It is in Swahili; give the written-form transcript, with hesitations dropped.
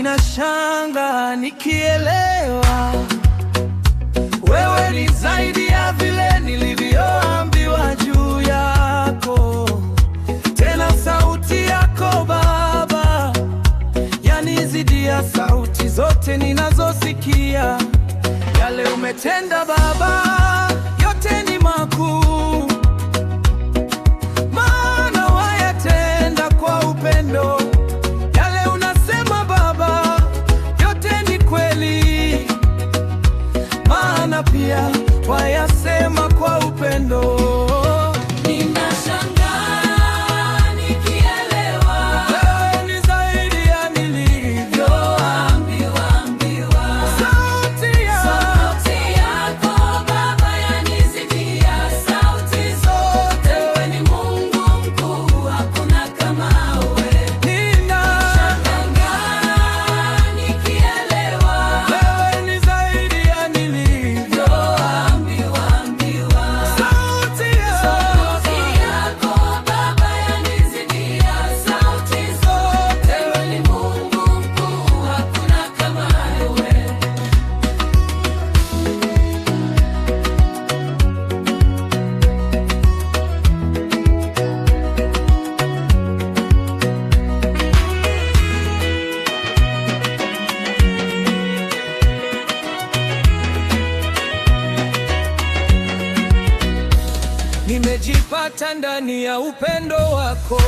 Ninashanga nikielewa wewe ni zaidi ya vile nilivyoambiwa juu yako. Tena sauti yako Baba yanizidia sauti zote ninazosikia. Yale umetenda Baba yote ni makuu, maana wayatenda kwa upendo. Yale unasema Baba yote ni kweli, maana pia wayasema kwa upendo. Ninashangaa nikielewa Wewe ni zaidi ya nilivyoambiwa. Sauti yako Baba yanizidia sauti zote. Wewe ni Mungu mkuu, hakuna kama wewe. Ninashangaa nikielewa Wewe ni zaidi ya nilivyoambiwa. Sauti yako Baba yanizidia sauti zote. Wewe ni Mungu mkuu, hakuna kama wewe. nimejipata ndani ya upendo wako.